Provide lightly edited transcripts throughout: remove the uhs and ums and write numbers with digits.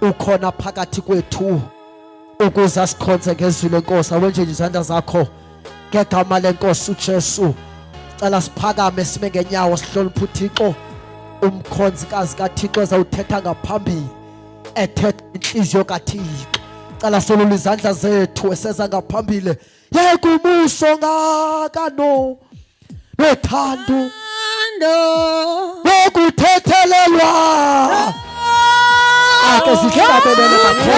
ukhona phakathi kwethu ukuze asikhonze ngezwi lenkosi. Awenje izandla zakho ngegama lenkosi uJesu. Cela siphakame sime ngenyawo sihloniphe uThixo. Umkhonzikazi kaThixo ezawuthetha ngaphambili ethetha inhliziyo kaThixo. Cela solula izandla zethu eseza ngaphambili. Yeke umuso ngakano nothando wokuthethelelwa ake sihlabelele kakhulu.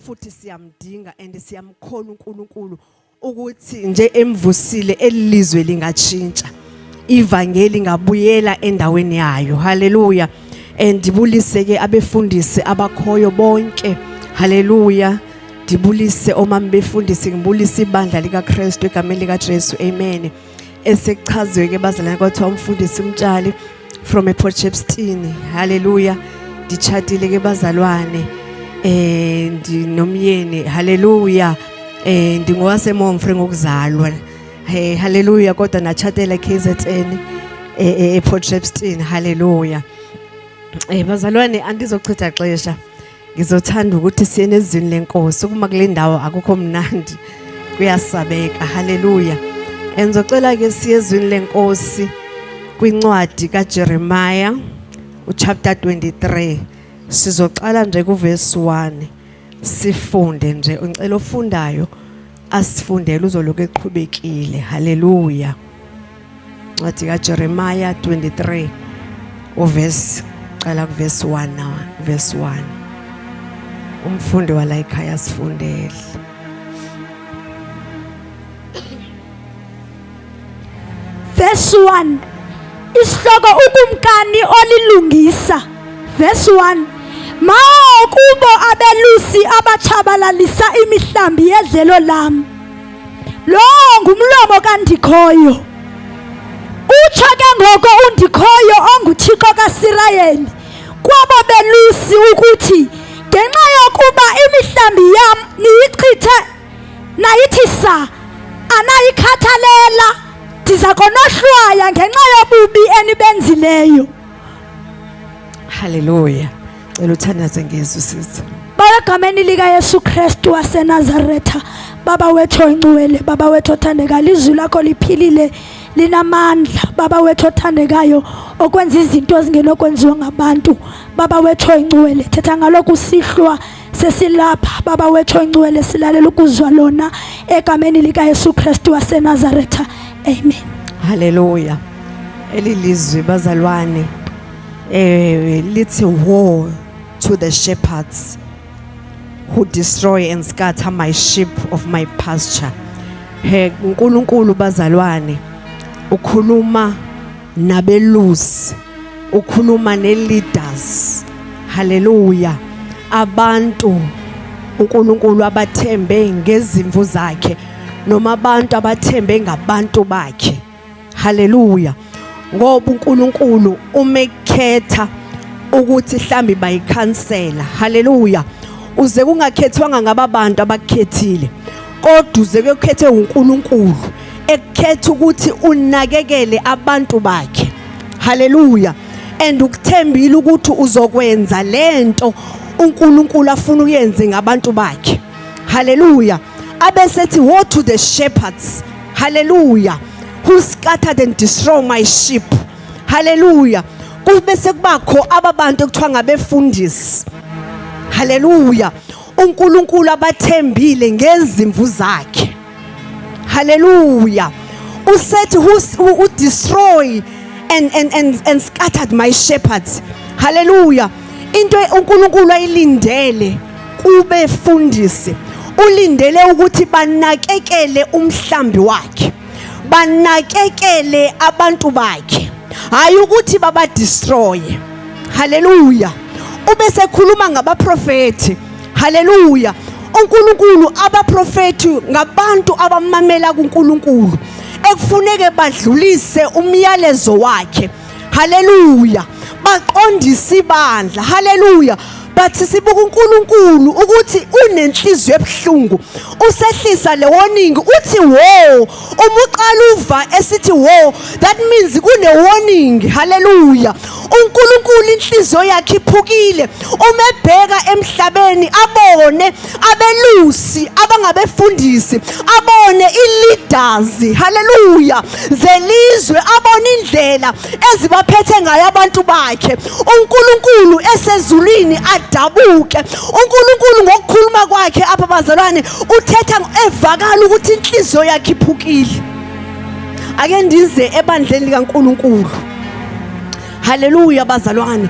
Futhi siyamdinga and siyamkhona uNkulunkulu ukuthi nje emvusile elizwe lingatshintsha, ivangeli ngabuyela endaweni yayo. Haleluya. And dibulise ke abefundisi abakhoyo bonke. Haleluya. Dibulise omama befundisi, ngibulise ibandla lika Kristu egameni lika Jesu. Amen. Esechazwe ke bazalwane kwathiwa umfundisi Mtshali from ePortshepstone. Haleluya. Dichatile ke bazalwane nomyeni. Haleluya. Ndingowase Momfre ngokuzalwa. Haleluya. Kodwa nachatela KZN ePortshepstone. Haleluya. Bazalwane andizochitha xesha, ngizothanda ukuthi siye nezwini lenkosi. Kuma kule ndawo akukho mnandi, kuyasabeka. Haleluya. Enzocela ke siye ezwini lenkosi kwincwadi kaJeremiah uchapter 23. Sizoqala nje kuverse 1 sifunde nje. Ngicela ofundayo asifundele uzoloku eqhubekile. Haleluya. Ncwadi kaJeremiah 23 uverse qala kuverse 1 now. Verse 1. Umfundi wala ekhaya sifundele. Verse 1. Isihloko ukumkani olilungisa. Verse 1. Kubo abelusi abachabalalisa imihlambi yedlelo lam. Lo ngumlomo kaNdikhoyo. Utsho ke ngoko uNdikhoyo onguThixo kaSirayeli kwabo belusi ukuthi ngenxa yokuba imihlambi yam niyichithe nayithi sa anayikhathalela, ndiza konohlwaya ngenxa yobubi enibenzileyo. Haleluya. Cela uthandaze ngezwi sithi. Bawegameni lika Yesu Kristu waseNazaretha, Baba wethu oyingcwele, Baba wethu othandekayo, izwi lakho liphilile linamandla. Baba wethu othandekayo, okwenza izinto ezingenokwenziwa ngabantu. Baba wethu oyingcwele, thetha ngalokhu sihlwa sesilapha. Baba wethu oyingcwele, silalela ukuzwa lona egameni lika Yesu Kristu waseNazaretha. Amen. Haleluya. Elilizwi bazalwane lithi woe to the shepherds who destroy and scatter my sheep of my pasture. uNkulunkulu bazalwane ukhuluma nabelusi, ukhuluma ne-leaders, haleluya, abantu uNkulunkulu abathembe ngezimvu zakhe noma abantu abathembe ngabantu bakhe, haleluya. Ngoba uNkulunkulu umekhetha ukuthi mhlambi bayikhansela, haleluya, uze kungakhethwanga ngababantu abakukhethile, kodwa uze kuyokhethe uNkulunkulu ekhetha ukuthi unakekele abantu bakhe, haleluya. And ukuthembile ukuthi uzokwenza lento uNkulunkulu afuna uyenze ngabantu bakhe, haleluya. Abesethi woe to the shepherds, haleluya, who scattered and destroyed my sheep, haleluya. Kube sekubakho ababantu ekuthiwa ngabefundisi, haleluya, uNkulunkulu abathembile ngezimvu zakhe, haleluya. Usethi who destroy and scattered my shepherds, haleluya. Into uNkulunkulu ayilindele kube fundisi, ulindele ukuthi banakekele umhlambi wakhe, banakekele abantu bakhe, hayi ukuthi baba destroy, haleluya. Ube sekhuluma ngabaprofeti, haleluya. uNkulunkulu abaprofeti ngabantu abamamela kuNkulunkulu ekufuneke badlulise umyalezo wakhe, haleluya, baqondise ibandla, haleluya. Bathi sibuka uNkulunkulu ukuthi unenhliziyo ebhlungu, usehlisa le warning uthi wo, uma uqala uva esithi wo, that means kune warning, haleluya. uNkulunkulu inhliziyo yakhe iphukile uma ebheka emhlabeni abone abelusi abangabefundisi, abone i-leaders, haleluya, zelizwe, abone indlela ezibaphethe ngayo abantu bakhe. uNkulunkulu esezulwini adabuke. uNkulunkulu ngokukhuluma kwakhe apha bazalwane uthetha evakala ukuthi inhliziyo yakhe iphukile. Ake ndize ebandleni likaNkulunkulu, haleluya bazalwane.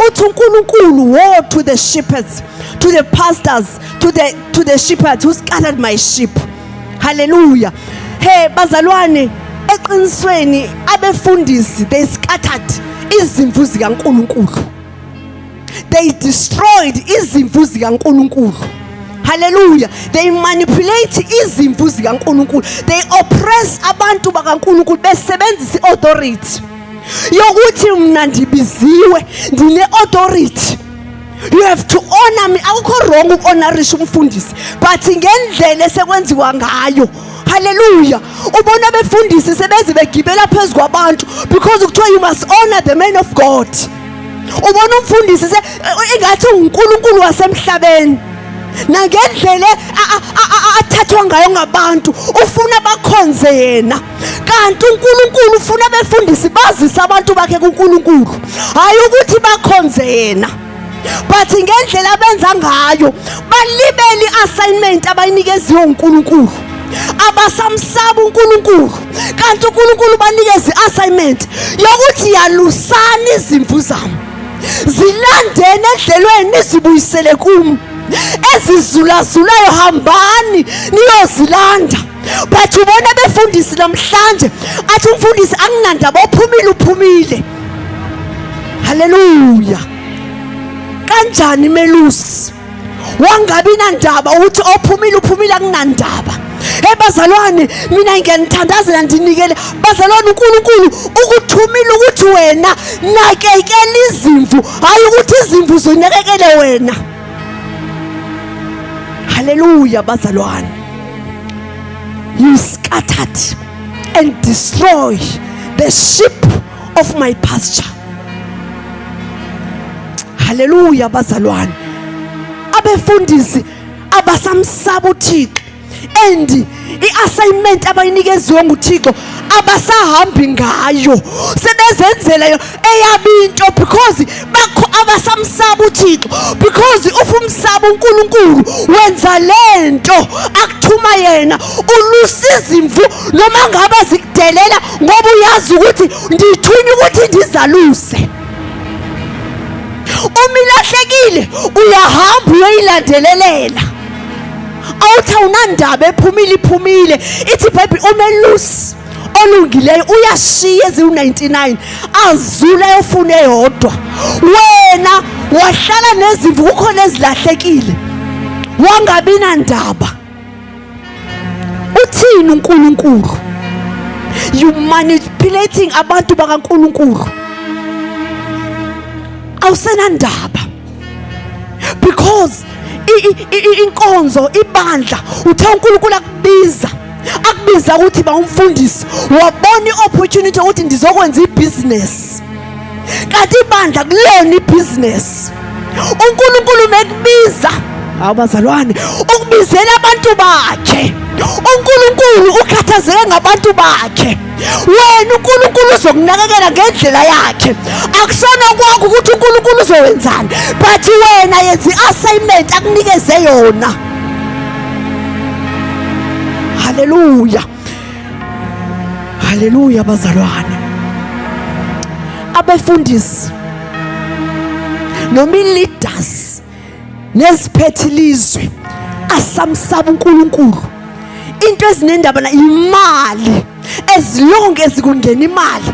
Uthi uNkulunkulu woe to the shepherds, to the pastors, to the shepherds who scattered my sheep, haleluya. Hey bazalwane, eqinisweni abefundisi they scattered izimvu zikaNkulunkulu, they destroyed izimvu zikaNkulunkulu, haleluya. They manipulate izimvu zikaNkulunkulu, they oppress abantu bakaNkulunkulu besebenzisa i-authority yokuthi mina ndibiziwe ndine authority, you have to honor me. Akukho wrong ukuhonorisha umfundisi, but ngendlela esekwenziwa ngayo, haleluya. Ubona befundisi sebeze begibela phezulu kwabantu because kuthiwa you must honor the man of God. Ubona umfundisi engathi uNkulunkulu wasemhlabeni, nangendlela athathwa ngayo ngabantu ufuna bakhonze yena, kanti uNkulunkulu ufuna befundisi bazisa abantu bakhe kuNkulunkulu, hayi ukuthi bakhonze yena. But ngendlela abenza ngayo balibeli assignment abayinikeziwe uNkulunkulu, abasamsaba uNkulunkulu, kanti uNkulunkulu banikeza i-assignment yokuthi yalusana izimvu zami, zilandene endlelweni zibuyisele kum, ezizulazulayo hambani niyozilanda. But ubona befundisi namhlanje athi umfundisi anginandaba uphumile, haleluya. Kanjani melusi wangabi nandaba uthi ophumile akunandaba? Bazalwane, mina ngiyanithandazela ndinikele bazalwane, uNkulunkulu ukuthumile ukuthi wena nakekele izimvu, hayi ukuthi izimvu zonakekele wena, haleluya bazalwane. You scattered and destroy the sheep of my pasture, haleluya bazalwane. Abefundisi abasamsaba uThixo and i-assignment abayinikeziwe nguThixo abasahambi ngayo, sebezenzela eyabinto because bakho abasamsaba uThixo, because ufumsaba uNkulunkulu wenza lento akuthuma yena, ulusa izimvu noma ngabe zikudelela ngoba uyazi ukuthi ndithunywa ukuthi ndizaluse. uma ilahlekile uyahamba uyoyilandelelela. Awuthi awunandaba iphumile ithi iBhayibheli umelusi olungileyo uyashiya eziwu-99 azula yofuna eyodwa. Wena wahlala nezimvu kukhona ezilahlekile wangabi nandaba. Uthini uNkulunkulu? You manipulating abantu bakaNkulunkulu. Awusenandaba because inkonzo ibandla uthe uNkulunkulu akubiza ukuthi bawumfundisi wabona iopportunity ukuthi ndizokwenza ibusiness kanti ibandla kulona ibusiness. uNkulunkulu mekubiza abazalwane ukubizela abantu bakhe. uNkulunkulu ukhathazeke ngabantu bakhe. Wena uNkulunkulu uzokunakekela ngendlela yakhe. Akusona kwakho ukuthi uNkulunkulu uzowenzani, but wena yenza iassignment akunikeze yona. Haleluya. Haleluya bazalwane. Abefundisi noma leaders neziphethelizwe asamsaba uNkulunkulu. Into ezinendaba na imali, as long as kungena imali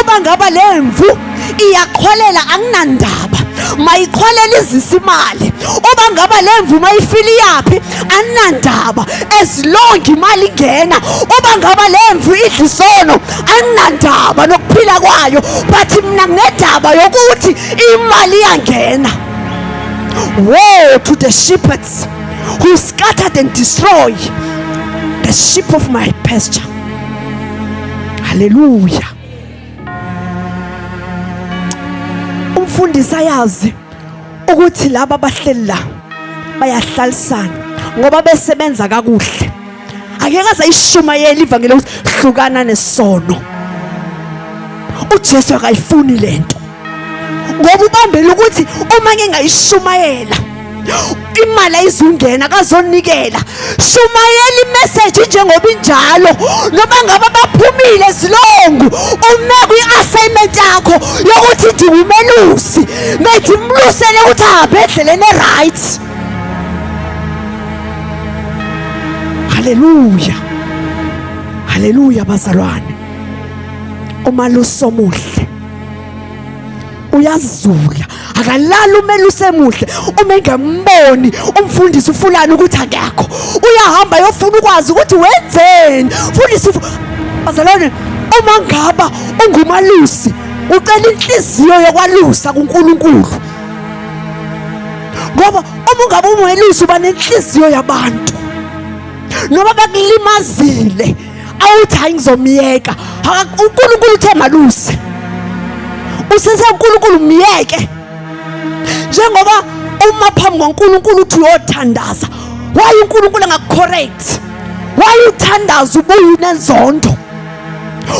oba ngaba lemvu iyakholela akunandaba, mayikholela izisa imali oba ngaba lemvu mayifili yapi anandaba, as long imali ingena oba ngaba lemvu idlisono anandaba nokuphila kwayo, but mina ngedaba yokuthi imali iyangena. Woe to the shepherds who scattered and destroy the sheep of my pasture. Hallelujah. Umfundisi ayazi ukuthi laba abahleli la bayahlalisana ngoba besebenza kakuhle. Akeke azayishumayela ivangeli ukuthi hlukana nesono. uJesu akayifuni lento ngoba ubambela ukuthi uma ngingayishumayela imali ayizungena kazonikela. Shumayela imessage njengoba injalo noma ngabe baphumile silongu ume kwi-assignment yakho yokuthi ndi umelusi methi mlusele ukuthi ahambe endleleni right. Haleluya. Haleluya bazalwane. Umalusi omuhle uyazula, akalala umelusi emuhle uma engemboni umfundisi ufulani ukuthi akekho, uyahamba yofuna ukwazi ukuthi wenzeni. Mfundisi bazalwane, uma ngaba ungumalusi ucela inhliziyo yokwalusa kuNkulunkulu, ngoba uma ngaba umelusi uba nenhliziyo yabantu noma bakulimazile awuthi hayi ngizomyeka. uNkulunkulu uthe malusi, usese uNkulunkulu myeke. Njengoba uma phambi kwaNkulunkulu uthi uyothandaza, why uNkulunkulu engakucorrect? Why uthandaza ubuye nenzondo?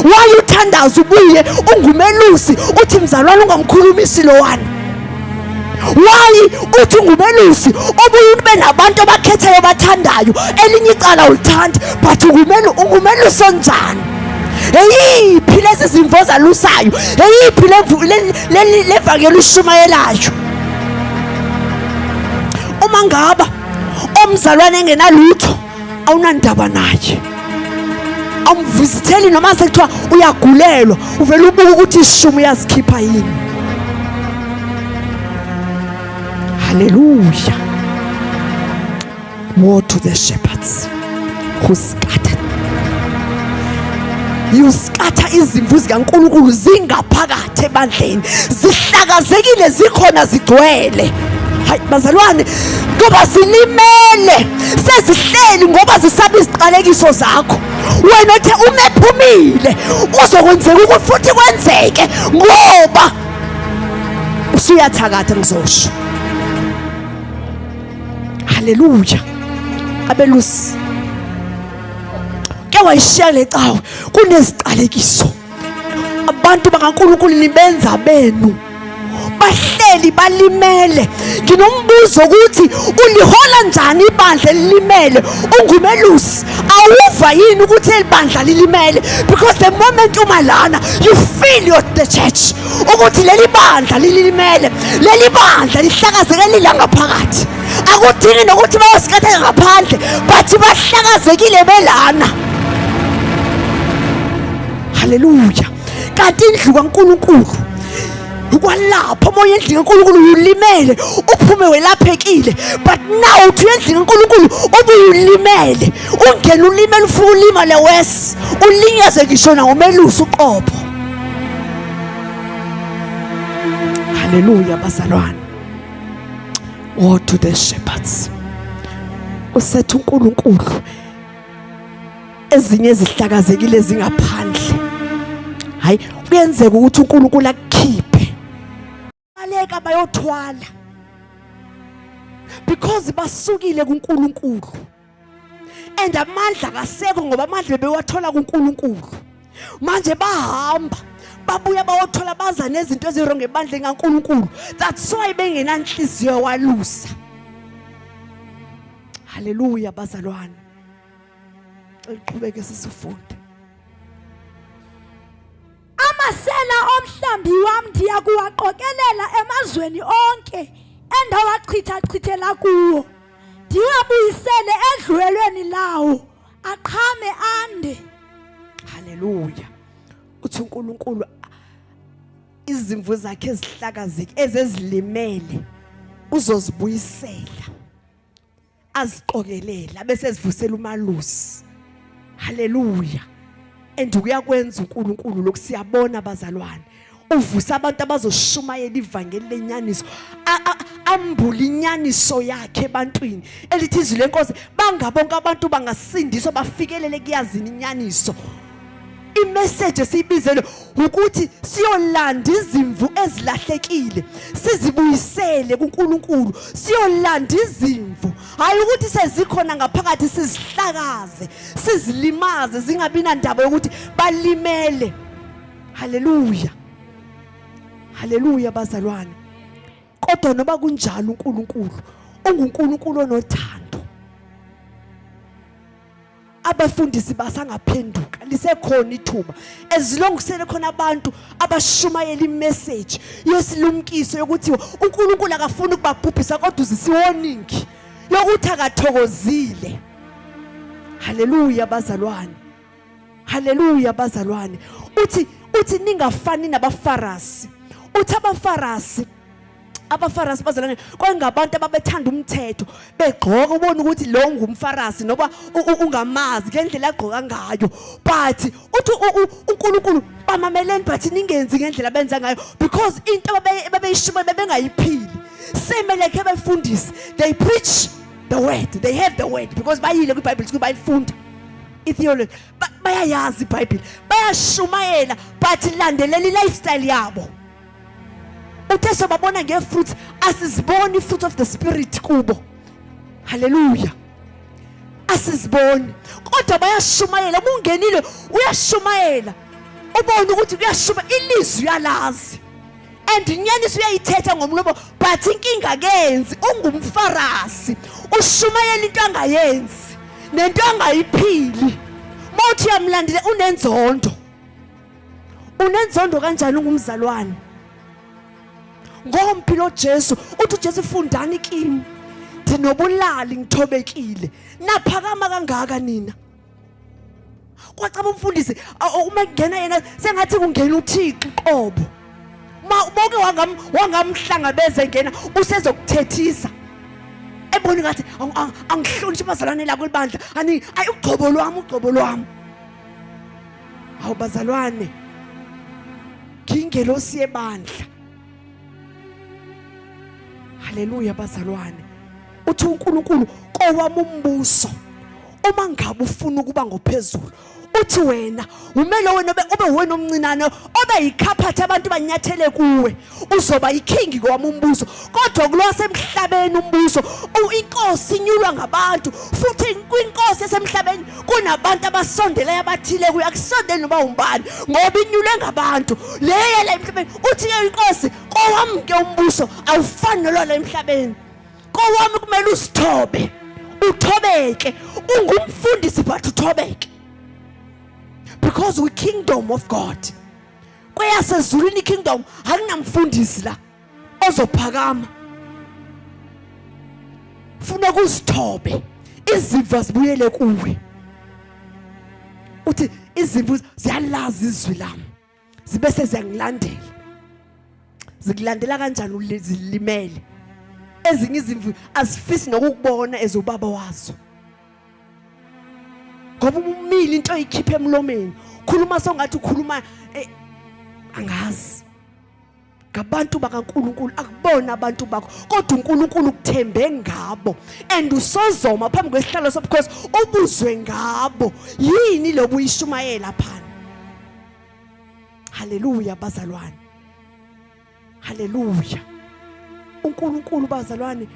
Why uthandaza ubuye ungumelusi uthi mzalwane ungamkhulumisi lo wani? Why uthi ungumelusi obuye ube nabantu abakhethayo bathandayo elinye icala ulithanda, but ungumelusi onjani? Eyiphi lezi zimvo zalusayo? Eyiphi levangeli ushumayelayo? Uma ngaba omzalwane engenalutho awunandaba naye, awumvisitheli noma sekuthiwa uyagulelwa uvela ubuka ukuthi ishumu yazikhipha yini. Hallelujah. Woe to the shepherds who scattered. You scatter izimvu zikaNkulunkulu zingaphakathi ebandleni, zihlakazekile, zikhona zigcwele. Hayi bazalwane, ngoba zilimele sezihleli ngoba zisaba iziqalekiso zakho. Wena uthe umephumile uzokwenzeka ukuthi futhi kwenzeke ngoba usuyathakatha ngizosho. Haleluya. Abelusi ke wayishiya lecawe kuneziqalekiso. Abantu bakaNkulunkulu nibenza benu bahleli balimele. Nginombuzo ukuthi ulihola njani ibandla elimele ungumelusi? awuva yini ukuthi elibandla lilimele? Because the moment uma lana you feel you're the church ukuthi leli bandla lilimele, leli bandla lihlakazeke lilanga phakathi. Akudingi nokuthi bayosikhatha ngaphandle but bahlakazekile belana. Hallelujah. Kanti indlu kaNkulunkulu ukwalapha moya endlini kaNkulunkulu ulimele uphume welaphekile, but now uthi endlini kaNkulunkulu ubuyilimele ungena ulimele ufuna ulima lewes ulinyaze ngisho na umelusi uqopho. Hallelujah bazalwane. Oh to the shepherds. Usethu uNkulunkulu ezinye ezihlakazekile zingaphandle. Hayi kuyenzeka ukuthi uNkulunkulu akukhiphe baleka bayothwala because basukile kuNkulunkulu and amandla kasekho ngoba amandla bewathola kuNkulunkulu. Manje bahamba babuya bayothola baza nezinto ezironge ebandleni kaNkulunkulu. That's why bengenanhliziyo walusa. Hallelujah bazalwane. Iqhubeke sisifunde. Amasela omhlambi wami ndiyakuwaqokelela emazweni onke endawachithachithela kuwo, ndiwabuyisele edlulelweni lawo aqhame ande. Hallelujah. Uthi uNkulunkulu izimvu zakhe ezihlakazeke ezezilimele uzozibuyisela aziqokelela bese zivusela umalusi. Hallelujah. And kuyakwenza uNkulunkulu lokhu siyabona bazalwane. Uvusa abantu abazoshumayela ivangeli lenyaniso, ambula inyaniso yakhe ebantwini elithi izwi lenkosi bangabonke abantu bangasindiswa bafikelele kuyazini inyaniso. Imessage esiyibizele ukuthi siyolanda izimvu ezilahlekile sizibuyisele kuNkulunkulu, siyolanda izimvu, hayi ukuthi sezikhona ngaphakathi sizihlakaze sizilimaze zingabi nandaba yokuthi balimele. Hallelujah. Hallelujah bazalwane. Kodwa noba kunjalo uNkulunkulu unguNkulunkulu onothando. Abafundisi basangaphenduka lisekhona ithuba ezilongisele khona abantu abashumayela imessage yesilumkiso yokuthi uNkulunkulu akafuni ukubabhubhisa kodwa uzisiwarning yokuthi akathokozile. Hallelujah bazalwane. Hallelujah bazalwane. Uthi ningafani nabafarasi. Uthi abafarasi bazalwane kwengabantu ababethanda umthetho begqoka ubona ukuthi lo ngumfarasi noba ungamazi ngendlela agqoka ngayo, but uthi uNkulunkulu bamameleni but ningenzi ngendlela benza ngayo because into babeyishuma bebengayiphili. Semele ke befundisi, they preach the word, they have the word because bayile kwiBhayibheli ukuthi bayifunda itheology, bayayazi iBhayibheli, bayashumayela but landelela lifestyle yabo. Uthe sobabona ngefruits asiziboni fruit of the spirit kubo. Hallelujah. Asiziboni kodwa bayashumayela. Mungenile uyashumayela ubona ukuthi uyashuma ilizwi yalazi and inyaniso uyayithetha ngomlomo but inkinga kenzi ungumfarasi ushumayela into angayenzi nento angayiphili. Mothi yamlandile unenzondo kanjani ungumzalwane ngompilo Jesu? Uthi uJesu fundani kimi dinobulali ngithobekile naphakama kangaka nina. Kwacaba umfundisi uma kungena yena sengathi kungena uThixo qobo. Bonke wangamhlangabeze ngena usezokuthethisa ebona ngathi angihloniphe bazalwane la kwelibandla ayi ugcobo lwami. Hawu bazalwane ngingelosi yebandla. Hallelujah bazalwane. Uthi uNkulunkulu kowami umbuso uma ngabe ufuna ukuba ngophezulu, uthi wena umele wena ube wena omncinane obe yikhaphathi abantu banyathele kuwe, uzoba yiking kwami umbuso. Kodwa kulosemhlabeni umbuso inkosi inyulwa ngabantu, futhi kwinkosi esemhlabeni kunabantu abasondele abathile kuya kusondele noba umbani ngoba inyulwe ngabantu. Leyo la emhlabeni uthi ke inkosi kowami ke umbuso awufani nolo la emhlabeni. Kowami kumele usithobe uthobeke ungumfundisi but uthobeke because we kingdom of God. Kweyasezulwini kingdom akunamfundisi la ozophakama. Funa kuzithobe izimvu zibuyele kuwe. Uthi izimvu ziyalazi izwi lami zibe seziyangilandela. Zikulandela kanjani uzilimele? Ezinye izimvu azifisi nokukubona ezobaba wazo. Ngoba umili into oyikhipha emlomeni, khuluma songathi ukhuluma angazi. Ngabantu bakaNkulunkulu akubona abantu bakho kodwa uNkulunkulu kuthembe ngabo and usozoma phambi kwesihlalo sobukhosi ubuzwe ngabo. Yini lobu uyishumayela phana? Haleluya bazalwane. Haleluya. uNkulunkulu bazalwane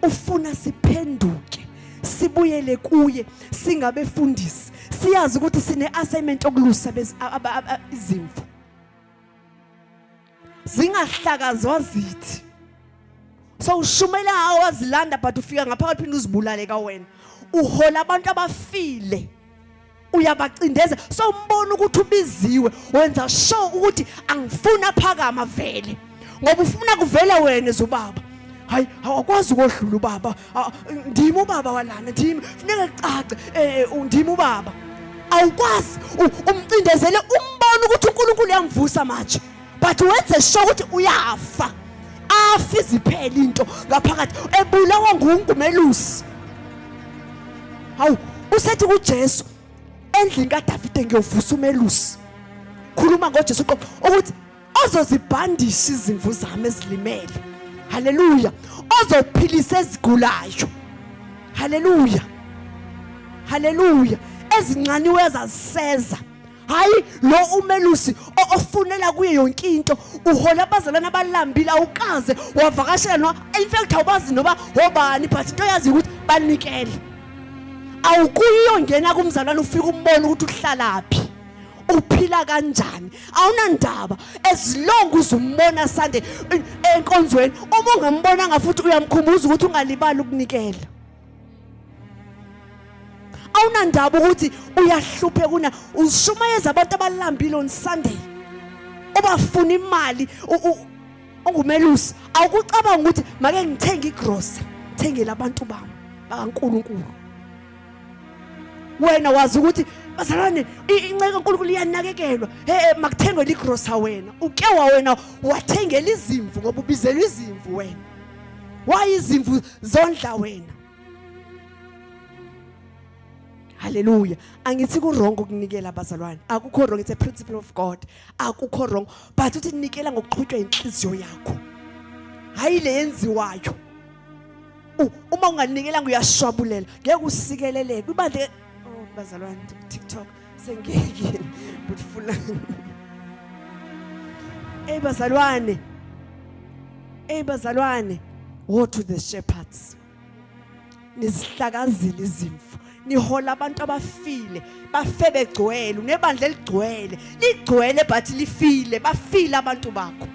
ufuna siphenduke sibuyele kuye singabefundisi. Siyazi ukuthi sine assignment okulusa izimvu. Zingahlakazwa zithi. So ushumela awazilanda but ufika ngaphakathi phinde uzibulale ka wena. Uhola abantu abafile. Uyabacindeza so umbona ukuthi ubiziwe wenza sure ukuthi angifuna phakama vele. Ngoba ufuna kuvela wena zobaba. Hayi awakwazi ukudlula ubaba. Ndimo ubaba walana ndimi funeka cace undimo ubaba. Awukwazi umcindezele umbona ukuthi uNkulunkulu uyamvusa manje. But wenze sure ukuthi uyafa. Afizi iphela into ngaphakathi ebulawa nguNgumelusi. Hawu usethi kuJesu endlini kaDavide ngiyovusa uMelusi. Khuluma ngoJesu ukuthi ozozibhandisha izimvu zami ezilimele. Haleluya. Ozophilisa ezigulayo. Haleluya. Haleluya. Ezincaniwe ezaseza. Hayi lo uMelusi ofunela kuye yonke into uhola abazalwana abalambile awukaze wavakashela no in fact awubazi noba obani but into yazi ukuthi banikele. Awukuyo ngena kumzalwane ufika umbona ukuthi uhlalaphi uphila kanjani awunandaba as long uzumbona Sunday enkonzweni uma ungambona ngafuthi uyamkhumbuza ukuthi ungalibali ukunikela. Awunandaba ukuthi uyahluphe kuna ushumayeza abantu abalambile on Sunday obafuna imali unguMelusi awukucabanga ukuthi make ngithenge igrocery ngithengele abantu bami bakaNkulunkulu. Wena wazi ukuthi bazalwane inceke kaNkulunkulu iyanakekelwa makuthengwe igrocery wena uke wena wathengela izimvu ngoba ubizelwe izimvu wena. Why izimvu zondla wena? Hallelujah. Angithi ku wrong ukunikela bazalwane. Akukho wrong, it's a principle of God. Akukho wrong, but uthi nikela ngokuqhutshwa inhliziyo yakho. Hayi le yenziwayo. Uma unganikela uyashwabulela, ngeke usikeleleke. Ibandle bazalwane TikTok sengeke butfula. Bazalwane. Woe to the shepherds. Nisihlakazile izimvu. Nihola abantu abafile bafe begcwele nebandla eligcwele ligcwele but lifile bafile abantu bakho.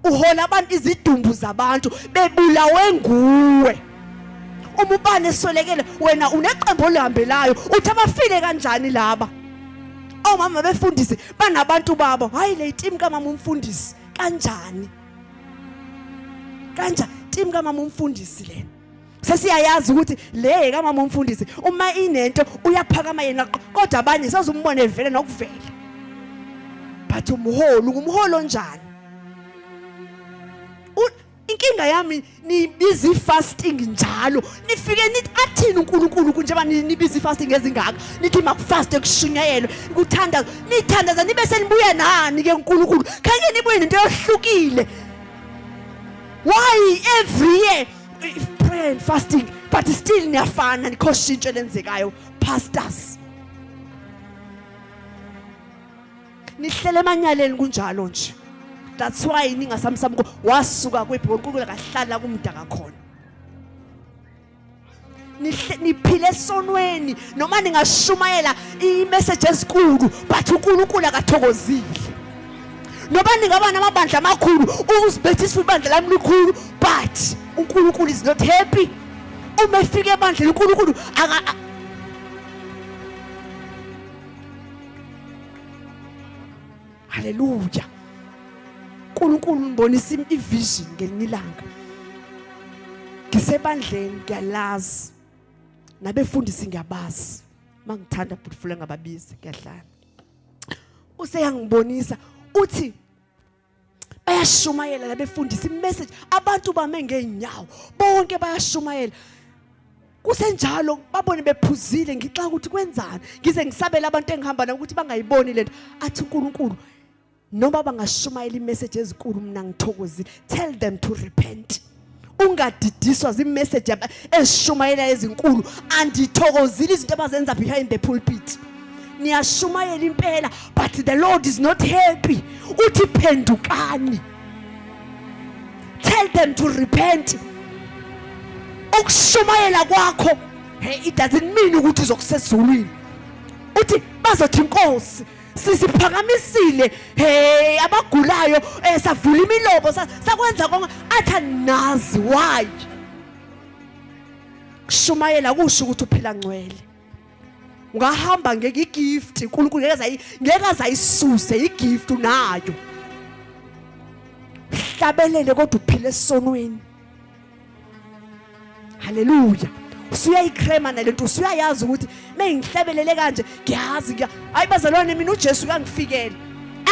Uhola abantu izidumbu zabantu bebulawe nguwe. Uma ubani esolekele wena uneqembu olihambelayo uthi abafile kanjani laba? Omama befundisi banabantu babo. Hayi le team kamama umfundisi kanjani? Team kamama umfundisi lena. Sesiyayazi ukuthi le kamama umfundisi uma inento uyaphakama yena kodwa abanye sazumbone vele nokuvela. But umholo onjani? Inkinga yami ni busy fasting njalo. Nifike nithi athini uNkulunkulu kunjeba ni busy fasting ezingaka. Nithi makufast ekushunyayelwe ukuthanda nithandaza nibe senibuya nani ke uNkulunkulu. Khanye nibuye into yohlukile. Why every year prayer and fasting but still niyafana nikhoshintshe lenzekayo pastors? Nihlele emanyaleni kunjalo nje. That's why ningasamsamko wasuka kweBhokukulu kahlala kumdaka khona. Niphile esonweni noma ningashumayela imessage ezinkulu but uNkulunkulu akathokozile. Noba ningaba namabandla amakhulu uzibethisa ibandla lami likhulu but uNkulunkulu is not happy. uma efika ebandleni uNkulunkulu haleluya. uNkulunkulu ngibonisa ivision ngelinye ilanga. Ngisebandleni ngiyalazi. Nabefundisi ngiyabazi. Mangithanda butfule ngababizi kuyahlala. Useyangibonisa uthi bayashumayela labefundisa imessage abantu bame ngeenyawo bonke bayashumayela. Kusenjalo babone bephuzile ngixaka ukuthi kwenzani ngize ngisabela abantu engihamba nabo ukuthi bangayiboni lento athi uNkulunkulu noma bangashumayela imessage ezikulu mina ngithokozile. Tell them to repent. Ungadidiswa zimessage ezishumayela ezinkulu andithokozile izinto abazenza behind the pulpit. Niyashumayela impela but the Lord is not happy. Uthi phendukani. Tell them to repent. Ukushumayela kwakho it doesn't mean ukuthi uzokusezulwini. Uthi bazothi inkosi sisiphakamisile abagulayo savula imilobo sakwenza konke athi nazi why. Kushumayela kusho ukuthi uphila ngcwele. Ungahamba ngeke igift uNkulunkulu ngeke azayisuse igift unayo. Hlabelele kodwa uphile esonweni. Haleluya. Usuyayikrema nalento usuyayazi ukuthi mengihlabelele kanje ngiyazi hayi bazalwane mina uJesu uyangifikela.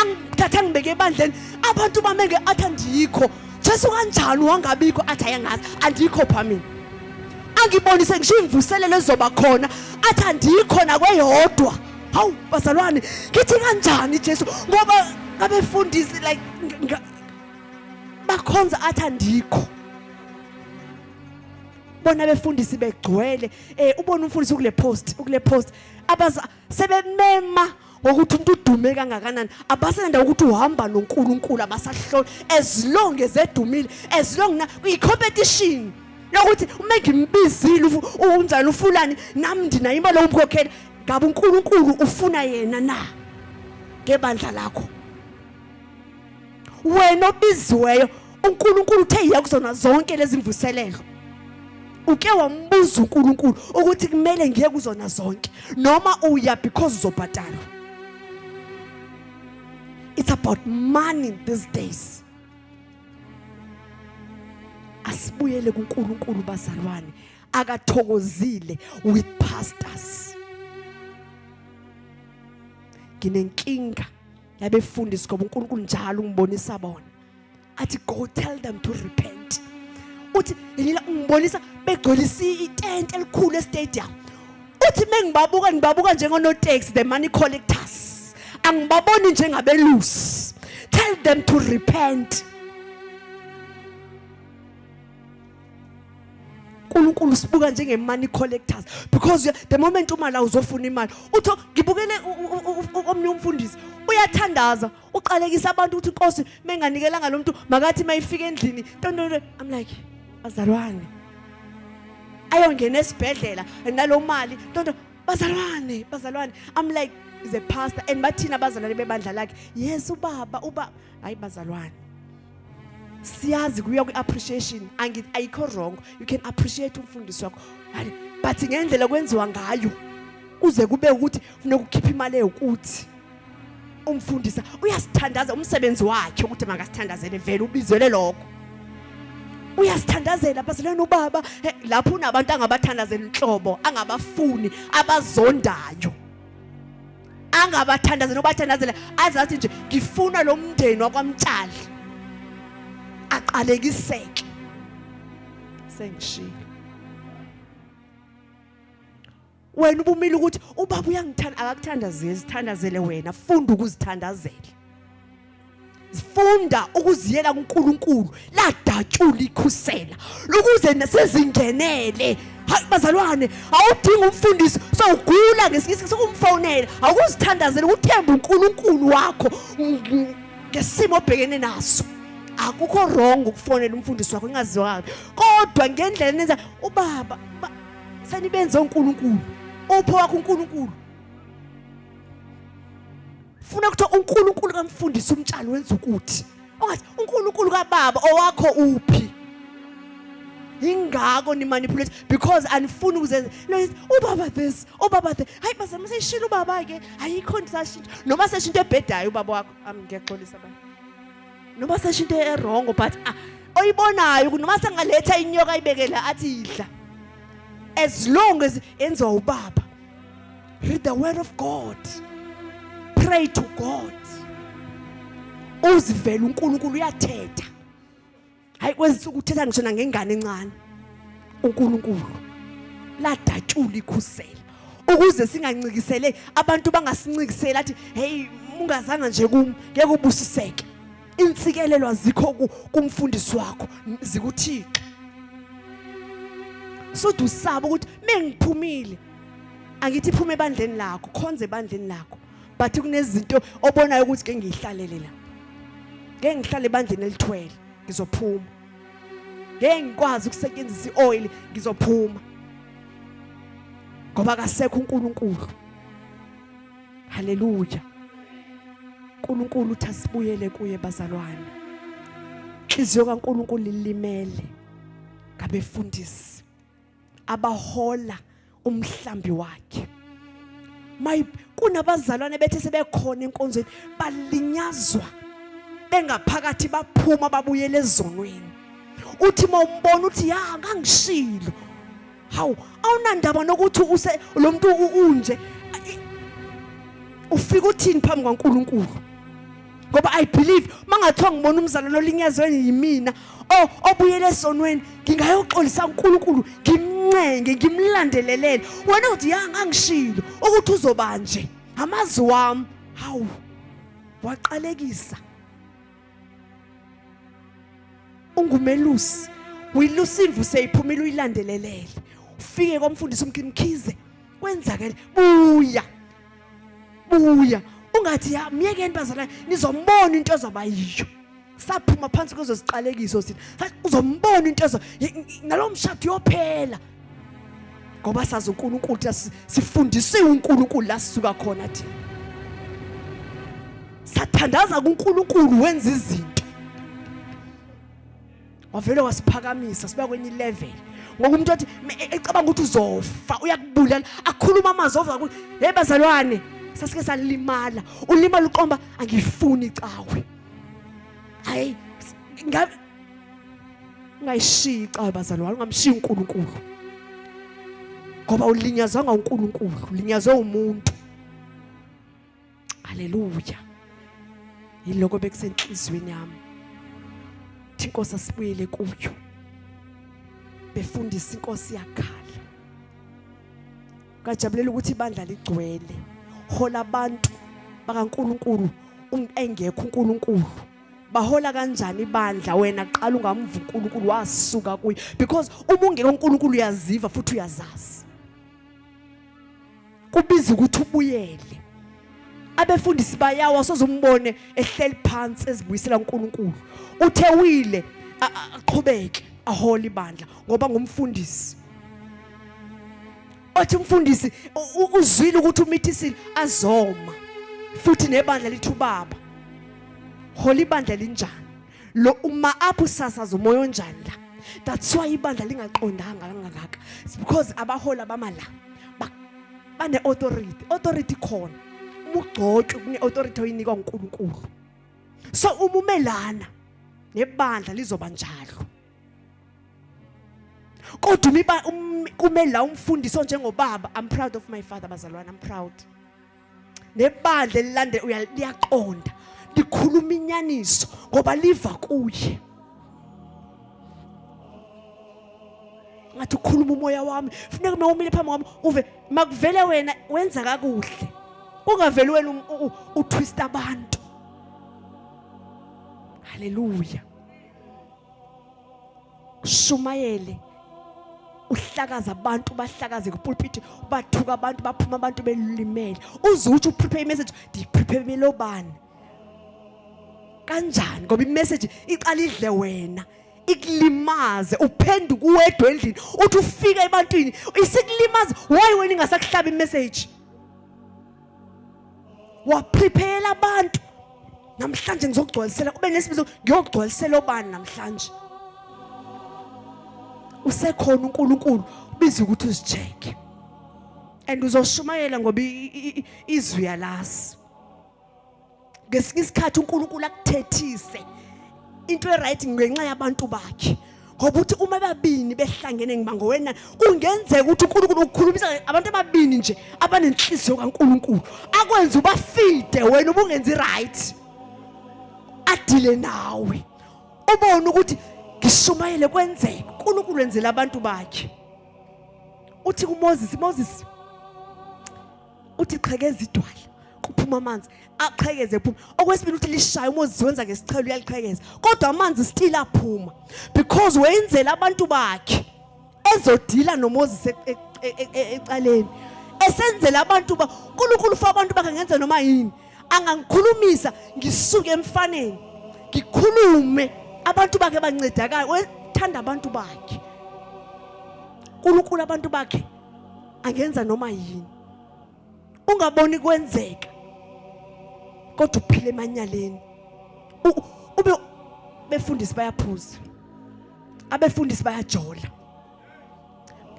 Angithatha ngibeke ebandleni abantu bamenge athi andikho. Jesu kanjani wangabikho athi ayangazi andikho phami. Angibonise ngisho imvuselelo ezoba khona athi andikho nakweyodwa. Hawu bazalwane ngithi kanjani Jesu ngoba abefundisi like bakhonza athi andikho. Bona befundisi begcwele ubona umfundisi kule post abaza sebemema ngokuthi umuntu udume kangakanani abasenda ukuthi uhamba noNkulunkulu abasahlola as long as edumile as long na i-competition yokuthi uma ngimbizile unjani ufulani nami ndina imali umkhokhela ngabe uNkulunkulu ufuna yena na ngebandla lakho. Wena obiziweyo uNkulunkulu uthe yakuzona zonke lezi mvuselelo. Uke wambuza uNkulunkulu ukuthi kumele ngiye kuzona zonke noma uya because uzobhadala. It's about money these days. Asibuyele kuNkulunkulu bazalwane akathokozile with pastors. Nginenkinga yabefundisi ngoba uNkulunkulu njalo ungibonisa bona athi go tell them to repent. Uthi yila ungibonisa begcolisa itent elikhulu estadium. Uthi mengibabuka njengono tax the money collectors. Angibaboni njengabelusi. Tell them to repent. uNkulunkulu sibuka njenge money collectors because the moment uma la uzofuna imali uthi ngibukele omnye umfundisi uyathandaza uqalekisa abantu ukuthi inkosi menganikelanga lo muntu makathi mayifika endlini ntondolo. I'm like bazalwane ayongena esibhedlela nalo mali tonto bazalwane. I'm like is a pastor and bathina bazalwane bebandla lakhe yes ubaba hayi bazalwane siyazi kuya ku-appreciation ayikho wrong. You can appreciate umfundisi wakho but ngendlela kwenziwa ngayo kuze kube ukuthi ufuna ukukhipha imali ukuthi umfundisa uyasithandaza umsebenzi wakhe ukuthi makasithandazele vele ubizele lokho uyasithandazela bazalwane ubaba lapho unabantu angabathandazela inhlobo angabafuni abazondayo angabathandazela ubathandazela azathi nje ngifuna lo mndeni wakwamtshali aqalekiseke. Sengishilo wena ubumile ukuthi ubaba uyangithanda akakuthandazeli sithandazele wena funda ukuzithandazela. Funda ukuziyela kuNkulunkulu ladatyula ikhusela ukuze nasezingenele. Hayi bazalwane awudinga umfundisi sowugula ngesikhathi sokumfonela awukuzithandazela ukuthemba uNkulunkulu wakho ngesimo obhekene naso. Akukho wrong ukufonela umfundisi wakho engaziwayo kodwa ngendlela nenza ubaba sanibenze uNkulunkulu upho wakho uNkulunkulu. Funa ukuthi uNkulunkulu kamfundisi umtshali wenza ukuthi ungathi uNkulunkulu kaBaba owakho uphi ingako ni manipulate because anifuni ukuzenza ubaba this ubaba that hayi base maseshila ubaba ke ayikho ndisashintsha noma seshinto ebhedayo ubaba wakho ngiyaxolisa bani noma seshinto errong but oyibonayo noma sengaletha inyoka ayibekela athi idla as long as enziwa ubaba. Read the word of God, pray to God, uzivela uNkulunkulu uyathetha. Hayi kwezinsuku uthetha ngisho nangengane encane. uNkulunkulu ladatshula ikhusela ukuze singancikisele abantu bangasincikisela athi hey ungazanga nje kum ngeke ubusiseke. Insikelelo azikho kumfundisi wakho zikuThixo. So dusaba ukuthi mengiphumile angithi iphume ebandleni lakho khonze ebandleni lakho but kunezinto obonayo ukuthi ke ngihlalele la. Ngeke ngihlale ebandleni elithwele ngizophuma. Ngeke ngikwazi ukusetshenziswa ioil ngizophuma. Ngoba kasekho uNkulunkulu. Haleluya. uNkulunkulu uthi asibuyele kuye bazalwane. Inhliziyo kaNkulunkulu lilimele ngabefundisi abahola umhlambi wakhe. Kunabazalwane bethe sebekhona enkonzweni balinyazwa bengaphakathi baphuma babuyele ezonweni. Uthi mawumbona uthi ya ngangishilo. Hawu awunandaba nokuthi lo muntu unje ufika uthini phambi kwaNkulunkulu. Ngoba I believe mangathiwa ngibona umzalwane olinyazwe yimina obuyele esonweni ngingayoxolisa uNkulunkulu ngimncenge ngimlandelelele. Wena uthi ya ngangishilo ukuthi uzoba nje amazi wami. Hawu waqalekisa ungumelusi uyilusimvu seyiphumile uyilandelelele. Ufike komfundisi umkhize kwenzakele buya ungathi ya miyekeni bazalwane nizombona into ezoba yiyo. Saphuma phansi kwezoziqalekiso sithi uzombona into nalomshado yophela. Ngoba sazi uNkulunkulu sifundisiwe uNkulunkulu la sisuka khona thina. Sathandaza kuNkulunkulu wenza izinto. Wavele wasiphakamisa siba kwenye level. Ngoba umuntu othi ecabanga ukuthi uzofa uyakubulala akhuluma amazwi ova ukuthi hey bazalwane sasike salimala ulimala uqomba angifuni icawe. Hayi ngayishiya icawe bazalwane ungamshiya uNkulunkulu. Ngoba ulinyazwa ngaUNkulunkulu ulinyazwe umuntu. Haleluya. Yiloko bekusenhlizweni yami. Inkosi asibuyele kuyo. Befundisa inkosi yakhala. Kajabulela ukuthi ibandla ligcwele. Hola abantu bakaNkulunkulu engekho uNkulunkulu. Bahola kanjani ibandla wena qala ungamvu uNkulunkulu wasuka kuyo because uma ungeke uNkulunkulu uyaziva futhi uyazazi. Kubiza ukuthi ubuyele. Abefundisi bayawa sozumbone ehleli phansi ezibuyisela uNkulunkulu. Uthewile aqhubeke ahola ibandla ngoba ngumfundisi. Othi umfundisi uzwile ukuthi umithisile azoma futhi nebandla lithi ubaba. Hola ibandla linjani? Lo uma apho sasaza umoya onjani la? That's why ibandla lingaqondanga kangaka. It's because abahola bamala bane authority khona. Umugcotshwe kune authority oyinikwa uNkulunkulu. So umumelana nebandla lizoba njalo. Kodwa kumela umfundisi njengobaba. I'm proud of my father bazalwane, I'm proud. Nebandla elilande uyaliyaqonda likhuluma inyaniso ngoba liva kuye. Ngathi ukhuluma umoya wami kufuneka mawumile phambi kwami uve makuvele wena wenza kakuhle. Ungaveli wena utwist abantu. Haleluya. Shumayele uhlakaza abantu bahlakaze kupulpit bathuka abantu baphuma abantu belimele. Uzuthi uprepare imessage prepare lobani. Kanjani ngoba imessage iqala idle wena ikulimaze uphenduka uwedwa endlini uthi ufika ebantwini isikulimaza why wena ingasakuhlaba imessage. Waprepare abantu namhlanje ngizogcwalisela kube nesibizo ngiyogcwalisela obani namhlanje. usekhona uNkulunkulu ubiza ukuthi uzicheck and uzoshumayela ngoba izwi yalazi ngesinye isikhathi uNkulunkulu akuthethise into eright ngenxa yabantu bakhe ngoba uthi uma babini behlangene ngiba ngowena kungenzeka ukuthi uNkulunkulu ukukhulumisa abantu ababini nje abanenhliziyo kaNkulunkulu akwenza ubafide wena ubungenzi right adile nawe ubone ukuthi ngishumayele kwenzeka uNkulunkulu wenzela abantu bakhe uthi kuMoses uthi qhekeza idwala kuphuma amanzi aqhekeze phuma okwesibili uthi lishaya uMoses wenza ngesichelo uyaliqhekeza kodwa amanzi still aphuma because wenzela abantu bakhe ezodila noMoses ecaleni esenzela abantu uNkulunkulu fa abantu bakhe ngenza noma yini angangikhulumisa ngisuke emfaneni ngikhulume abantu bakhe bancedakala wethanda abantu bakhe uNkulunkulu abantu bakhe angenza noma yini ungaboni kwenzeka kodwa uphile emanyaleni ube befundisi bayaphuza abefundisi bayajola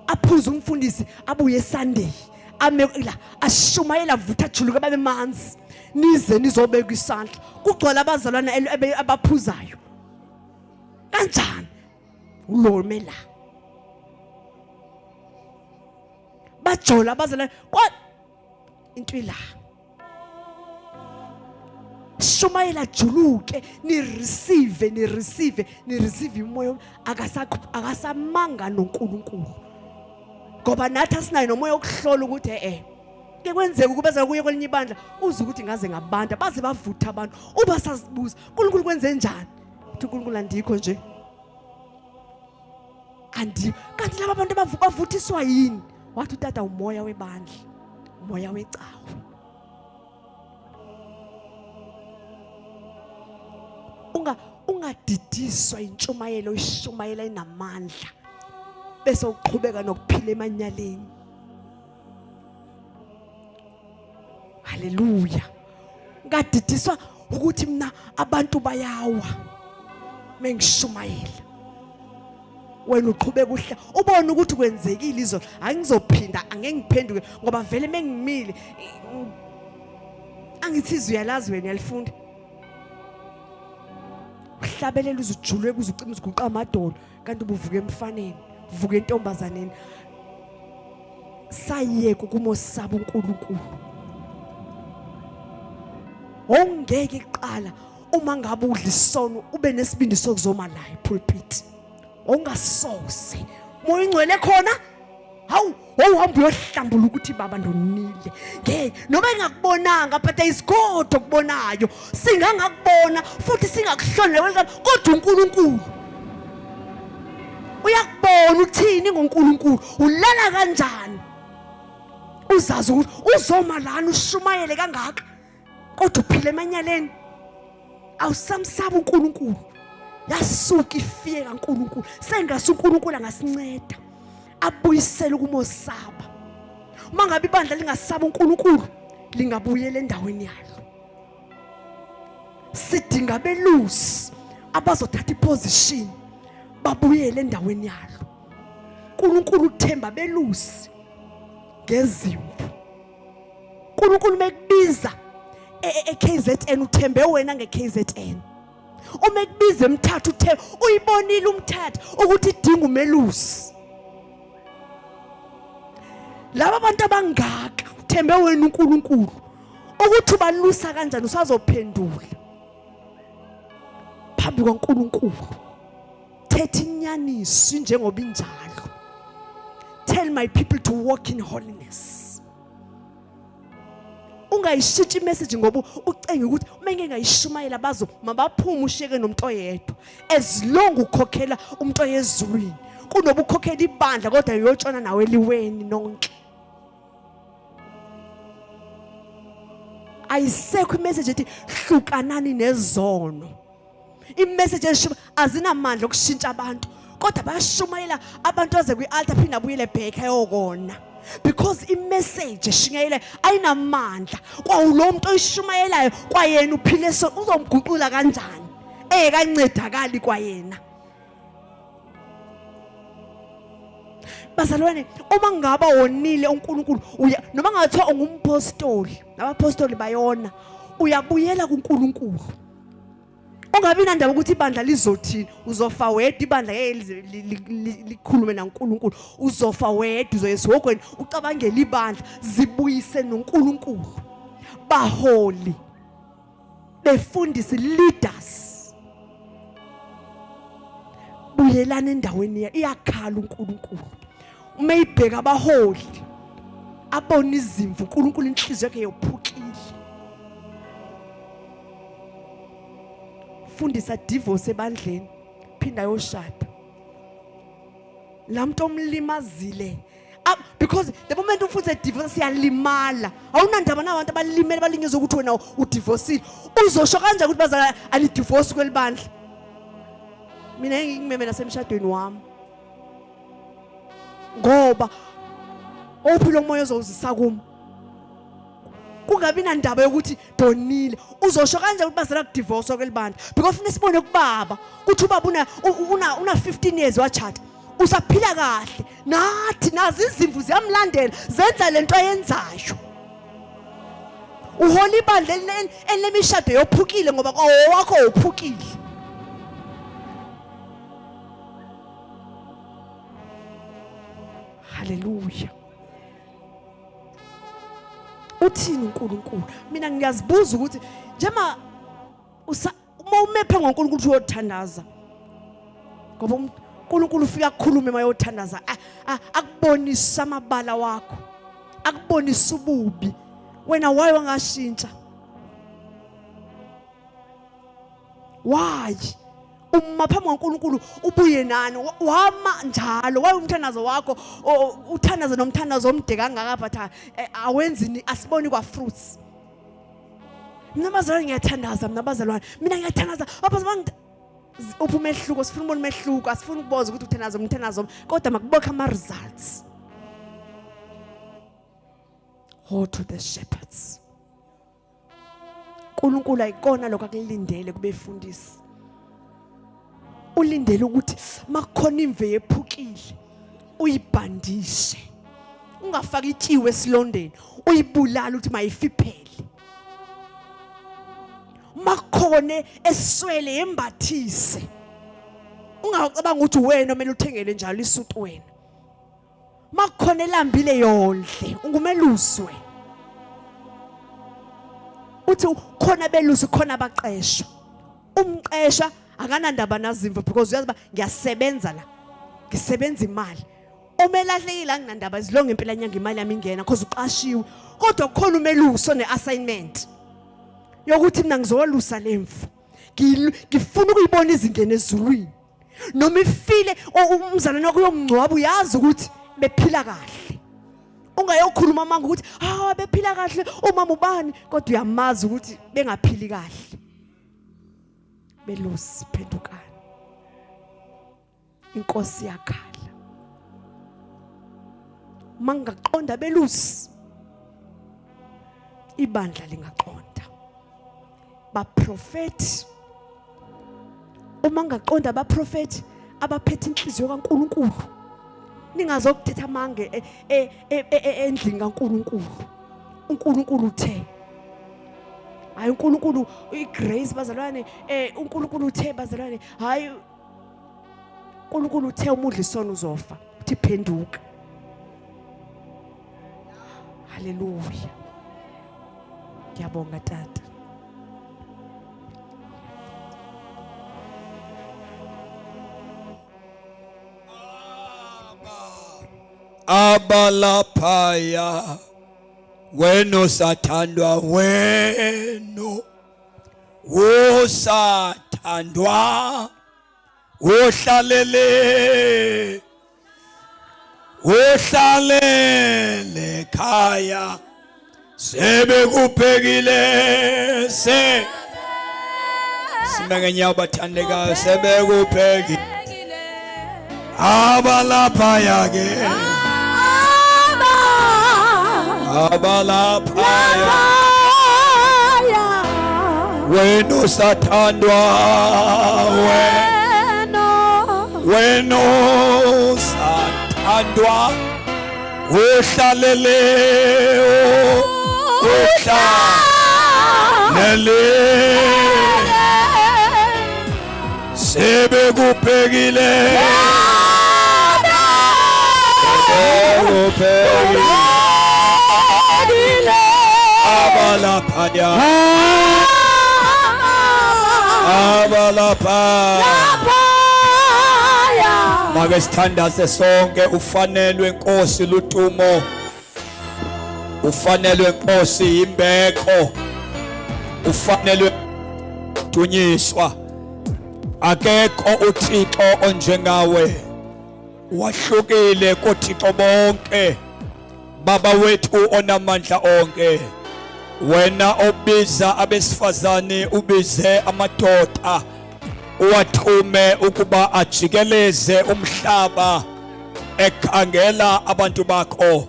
aphuza umfundisi abuye Sunday amela ashumayela vutha juluka babe manzi nize nizobeka isandla kugcwala abazalwana abaphuzayo kanjani ulomela bajola abazalwana intwila shumayela juluke ni receive umoya akasamanga noNkulunkulu ngoba nathi asinayo nomoya okuhlola ukuthi ke kwenzeka ukubeza kuye kwelinye ibandla uze ukuthi ngaze ngabanda baze bavutha abantu uba sazibuza uNkulunkulu kwenze njani uthi uNkulunkulu andikho nje kanti laba bantu bavuthiswa yini wathi utata umoya webandla umoya wecawa ungadidiswa intshumayelo ishumayela inamandla bese uqhubeka nokuphila emanyaleni haleluya ngadidiswa ukuthi mina abantu bayawa mengishumayela wena uqhubeka uhla ubone ukuthi kwenzekile izo angizophinda angeke ngiphenduke ngoba vele mengimile angithi izwi yalazi wena yalifunda uhlabelela uzujulwe kuzucima uzuguqa amadolo kanti ubuvuka emfaneni uvuka entombazaneni sayeke kumosaba uNkulunkulu ongeke iqala uma ngabe udla isono ube nesibindi sokuzoma la epulpit ongasose moya ingcwele khona hawu uhamba uyohlambula ukuthi baba ndonile noma engakubonanga but ayisigodo kubonayo singangakubona futhi singakuhlonela kodwa uNkulunkulu uyakubona uthini ngoNkulunkulu ulala kanjani uzazi ukuthi uzoma lana ushumayele kangaka kodwa uphile emanyaleni awusamsaba uNkulunkulu yasuka ifiye kaNkulunkulu sengase uNkulunkulu angasinceda abuyisele kumosaba mangabe ibandla lingasaba uNkulunkulu lingabuyela endaweni yalo sidinga belusi abazothatha iposition babuyele endaweni yalo uNkulunkulu uthemba belusi ngezimvu uNkulunkulu mekubiza eKZN uthembe wena ngeKZN uma ekubiza emthathu uthembe uyibonile umthathu ukuthi idinga umelusi laba abantu abangaka uthembe wena uNkulunkulu ukuthi ubalusa kanjani usazophendula phambi kwaNkulunkulu thetha inyaniso njengoba injalo tell my people to walk in holiness ungayishitshi imessage ngoba ucenge ukuthi uma ngeke ngayishumayela bazo mabaphume usheke nomuntu oyedwa as long ukhokhela umuntu oyezulwini kunoba ukhokhela ibandla kodwa uyotshona nawe eliweni nonke ayisekho imessage ethi hlukanani nezono imessage esho azinamandla okushintsha abantu kodwa bayashumayela abantu aze kwi-altar phinda abuyele back ayokona because imessage eshumayela ayinamandla kwawulo muntu oyishumayelayo kwayena uphile so uzomguqula kanjani kancedakali kwayena Bazalwane, uma ngaba wonile uNkulunkulu uya noma ngathiwa ungumpostoli, nabapostoli bayona, uyabuyela kuNkulunkulu. Ungabi nandaba ukuthi ibandla lizothini, uzofa wedwa, ibandla likhulume naNkulunkulu, uzofa wedwa, uzoyesa ogweni ucabangela ibandla, zibuyise noNkulunkulu. Baholi, befundisi, leaders, buyelana endaweni iyakhala uNkulunkulu. Uma ibheka abaholi abona izimvu, uNkulunkulu inhliziyo yakhe yophukile. Fundisa divorce ebandleni, phinda yoshada. La muntu omlimazile. Because the moment ufuthe divorce siyalimala. Awunandaba nabantu abalimele balingeza ukuthi wena udivorceile. Uzosho kanjani ukuthi bazala ani divorce kwelibandla? Mina ngingimeme nasemshadweni wami. Ngoba ophilo umoya ozozisa kimi. Kungabi nandaba yokuthi donile. Uzosho kanjani ukuthi bazala kudivorce kwelibandla? Because ufuna sibone kubaba ukuthi ubaba una 15 years wachata. Usaphila kahle. Nathi nazi izimvu ziyamlandela, zenza lento ayenzayo. Uhola ibandla enemishado yophukile ngoba kwawakho uphukile. Hallelujah. Uthini uNkulunkulu? Mina ngiyazibuza ukuthi njema uma umephe ngoNkulunkulu uyothandaza. Ngoba uNkulunkulu ufika ukukhuluma mayothandaza, akubonisa amabala wakho, akubonisa ububi. Wena why wangashintsha? Why? Uma phambi kwaNkulunkulu ubuye nani? Wama njalo, waye umthandazo wakho uthandaza nomthandazo omde kangaka but awenzini asiboni kwa fruits. Mina bazalwane ngiyathandaza, mina bazalwane, mina ngiyathandaza. Abazalwane uphume ehluko, sifuna ubona umehluko, asifuna ukuboza ukuthi uthandaza kodwa makubokha ama results. Ho to the shepherds. uNkulunkulu ayikona lokho akulindele kubefundisi. Ulindele ukuthi makukhona imve ephukile uyibhandishe. Ungafaki itshiwe esilondeni, uyibulala ukuthi mayifiphele. Makhone eswele embathise. Ungacabanga ukuthi wena omele uthengele njalo isutu wena. Makhone elambile yondle, ungumelusi wena. Uthi khona belusi khona abaqeshwa. Umqeshwa akanandaba nazimvu because uyazi ba ngiyasebenza la. Ngisebenza imali. Omelahlekile anginandaba izilonge impela nyanga imali yami ingena because uqashiwe. Kodwa khona umelusi one assignment. Yokuthi mina ngizolusa lemvu. Ngifuna ukuyibona izingene ezulwini. Noma ifile umzalwane wakho yomngcwabo uyazi ukuthi bephila kahle. Ungayokhuluma manga ukuthi bephila kahle umama ubani kodwa uyamazi ukuthi bengaphili kahle. Belusi phendukana. Inkosi yakhala. Mangaqonda belusi. Ibandla lingaqonda. Ba prophet uma ngaqonda ba prophet abaphethe inhliziyo kaNkulunkulu ningazokuthetha mange endlini kaNkulunkulu. uNkulunkulu uthe hayi uNkulunkulu igrace bazalwane uNkulunkulu uthe bazalwane hayi uNkulunkulu uthe umudlisona uzofa uthi phenduka. Hallelujah. Ngiyabonga tata. Abalaphaya weno sathandwa weno wosathandwa ohlalele khaya sebekuphekile simengenyawo bathandekayo sebekuphekile abalaphaya ke abalaphaya weno sathandwa weno sathandwa wethandwa uhlalele uhlalele sebekubhekile abalaphaya make sithandaze sonke ufanelwe Nkosi lutumo ufanelwe Nkosi imbeko ufanelwe dunyiswa akekho uThixo onjengawe wahlukile kuThixo bonke baba wethu onamandla onke wena obiza abesifazane ubize amadoda uwathume ukuba ajikeleze umhlaba ekhangela abantu bakho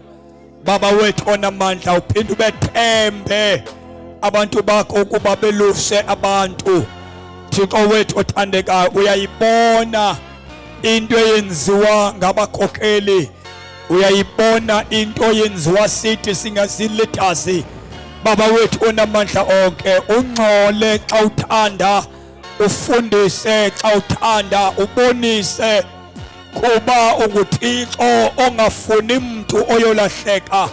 baba wethu onamandla uphinde ubethembe abantu bakho ukuba beluse abantu Thixo wethu othandekayo uyayibona into eyenziwa ngabakhokheli uyayibona into eyenziwa sithi singaziletazi baba wethu onamandla onke ungcole xa uthanda ufundise xa uthanda ubonise kuba unguThixo ongafuni umuntu oyolahleka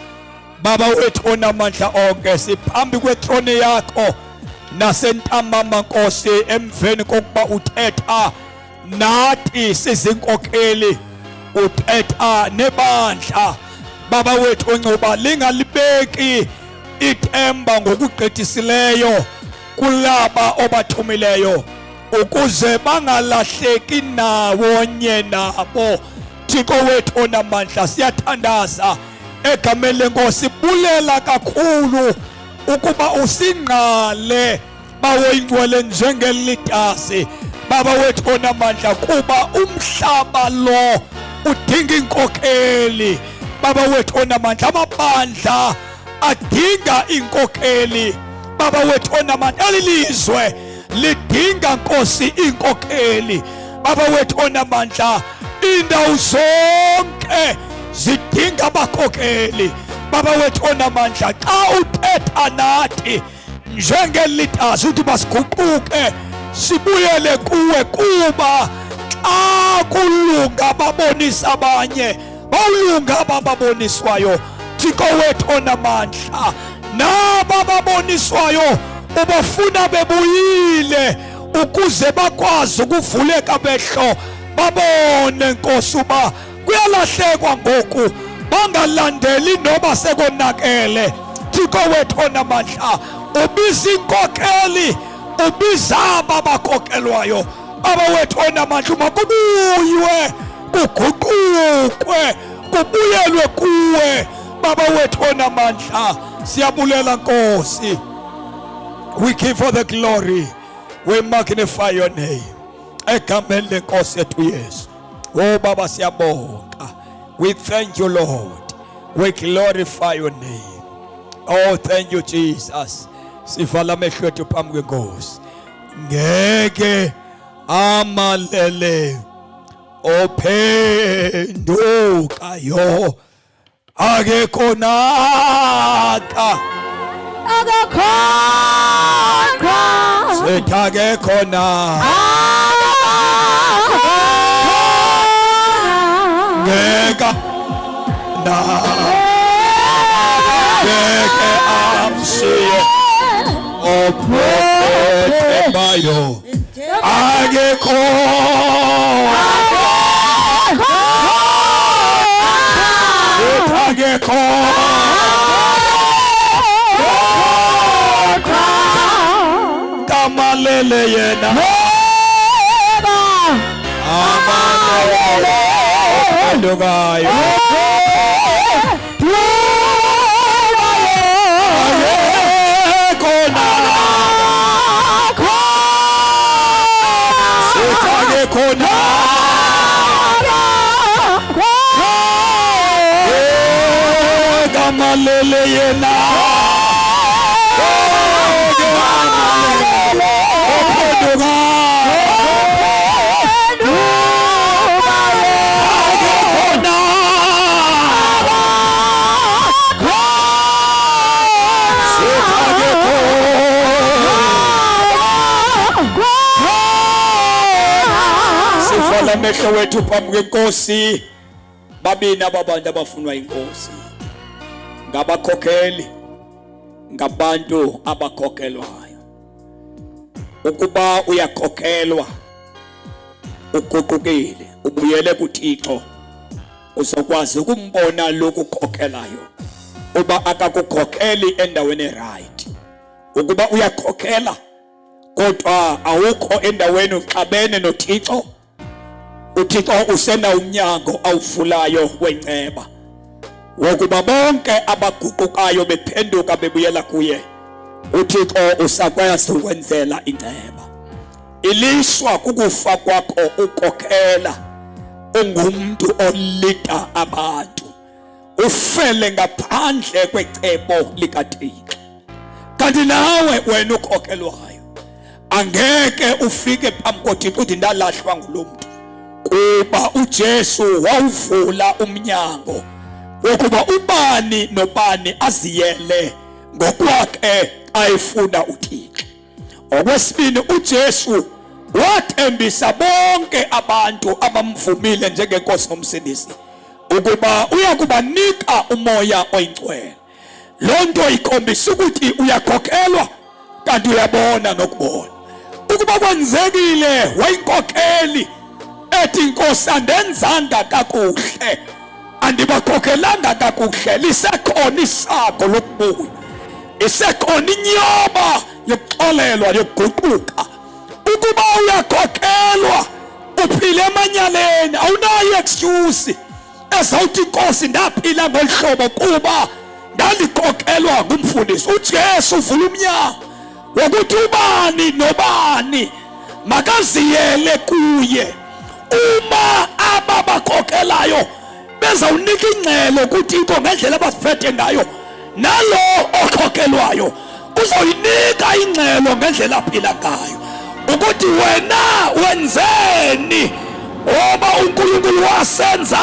baba wethu onamandla onke siphambi kwethrone yakho nasentambama Nkosi emveni kokuba uthetha nathi sizinkokheli uthetha nebandla baba wethu oncuba lingalibeki ithemba ngokugqithisileyo kulaba obathumileyo ukuze bangalahleki nawonye nabo Thixo wethu onamandla siyathandaza egameni leNkosi bulela kakhulu ukuba usingqale bawoyingcwele njengelitasi baba wethu onamandla kuba umhlaba lo udinga inkokheli baba wethu onamandla amabandla adinga inkokheli baba wethu onamandla elilizwe lidinga Nkosi inkokheli baba wethu onamandla indawo zonke zidinga abakhokheli baba wethu onamandla xa uthetha nathi njengelitasi uthi basiguquke sibuyele kuwe kuba xa kulunga babonisa abanye balunga ababoniswayo Thixo wethu onamandla naba baboniswayo ubafuna bebuyile ukuze bakwazi ukuvuleka amehlo babone Nkosi uba kuyalahlekwa ngoku bangalandeli noba sekonakele Thixo wethu onamandla ubiza inkokheli ubiza abakhokhelwayo baba wethu onamandla uma kubuywe kuguqukwe kubuyelwe kuwe baba wethu onamandla siyabulela Nkosi we give for the glory we magnify your name egameni lenkosi yethu Yesu oh baba siyabonga we thank you Lord we glorify your name oh thank you Jesus sivala amehlo ethu phambi kwenkosi ngeke amalele ophendukayo akekho naka sethi akekho naka ngeke ngeke amsiye ophethe bayo akekho akekho kamalele yena amalele ophendukayo khona kamalele yena amehlo wethu phambi kwenkosi. Babini ababantu abafunwa inkosi, ngabakhokheli, ngabantu abakhokhelwayo. Ukuba uyakhokhelwa, uguqukile, ubuyele kuThixo, uzokwazi ukumbona lokukhokhelayo uba akakukhokheli endaweni right. Ukuba uyakhokhela kodwa awukho endaweni uxabene noThixo, uThixo usena umnyango awuvulayo wenceba wokuba bonke abaguqukayo bephenduka bebuyela kuye. uThixo usakwazi ukwenzela inceba. Ilishwa kukufa kwakho ukhokhela, ungumuntu olida abantu, ufele ngaphandle kwecebo likaThixo. Kanti nawe wena ukhokhelwayo angeke ufike phambi koThixo uthi ndalahlwa ngulo muntu, kuba uJesu wawuvula umnyango wokuba ubani nobani aziyele ngokwakhe ayefuna uThixo. Okwesibini, uJesu wathembisa bonke abantu abamvumile njengenkosi nomsindisi ukuba uyakubanika umoya oyingcwele. Lonto ikhombisa ukuthi uyakhokhelwa kanti uyabona nokubona. Ukuba kwenzekile wayinkokheli ethi inkosi andenzanga kakuhle, andibakhokhelanga kakuhle, lisekhona isako lokubuya, isekhona inyoba yokuxolelwa yokuguquka. Ukuba uyakhokhelwa uphile emanyaleni, awunayo excuse ezawuthi inkosi ndaphila ngolhlobo kuba ndalikhokhelwa ngumfundisi. uJesu uvula umnyango wokuthi ubani nobani makaziyele kuye. Uma ababakhokhelayo bezawunika ingcelo kuThixo ngendlela abasiphethe ngayo, nalo okhokhelwayo uzoyinika ingcelo ngendlela aphila ngayo ukuthi wena wenzeni. Ngoba uNkulunkulu wasenza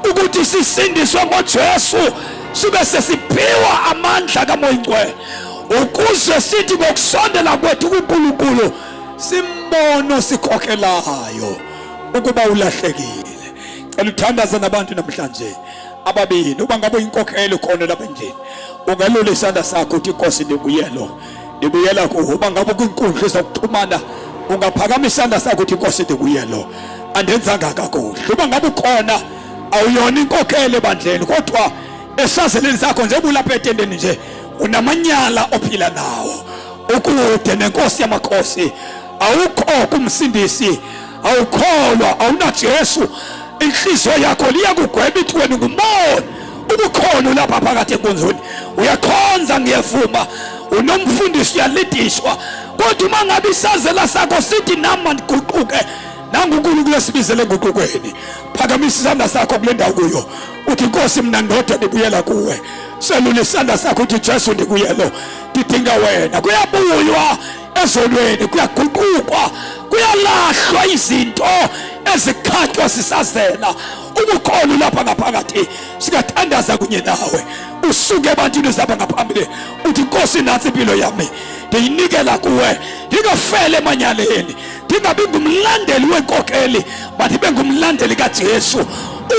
ukuthi sisindiswe ngoJesu sibe sesiphiwa amandla kaMoya Oyingcwele ukuze sithi ngokusondela kwethu kuNkulunkulu simbono sikhokhelayo ukuba ulahlekile. Cela uthandaze nabantu namhlanje ababini, uba ngabe uyinkokheli khona lapha endlini, ungalula isandla sakho uthi inkosi ndibuyelo, ndibuyela kuwe. Uba ngabe kwinkundla zokuxhumana ungaphakama isandla sakho uthi inkosi ndibuyelo, andenzanga kakuhle. Uba ngabe ukhona awuyona inkokheli ebandleni kodwa esazeleni sakho nje bulapha etendeni nje unamanyala ophila nawo, ukude nenkosi yamakhosi, awukho kumsindisi, awukholwa, awunaJesu, inhliziyo yakho liyakugweba ithi wena ngumoya, ubukhona lapha phakathi enkonzweni, uyakhonza ngiyavuma, unomfundisi uyalidishwa, kodwa uma ngabe isazela sakho sithi nami ndiguquke, nangu uNkulunkulu esibizele enguqukweni, phakamisa isandla sakho kule ndawo kuyo uthi inkosi mina ndoda ndibuyela kuwe. Selula isandla sakho uthi Jesu ndikuyelo, ndidinga wena. Kuyabuywa ezolweni, kuyaguqukwa, kuyalahlwa izinto ezikhatywa sisazela. Ubukhona lapha ngaphakathi sikathandaza kunye nawe, usuke ebantwini zaba ngaphambili uthi inkosi nansi impilo yami ndiyinikela kuwe, ndingafele emanyaleni, ndingabi ngumlandeli wenkokheli but ndibe ngumlandeli kaJesu.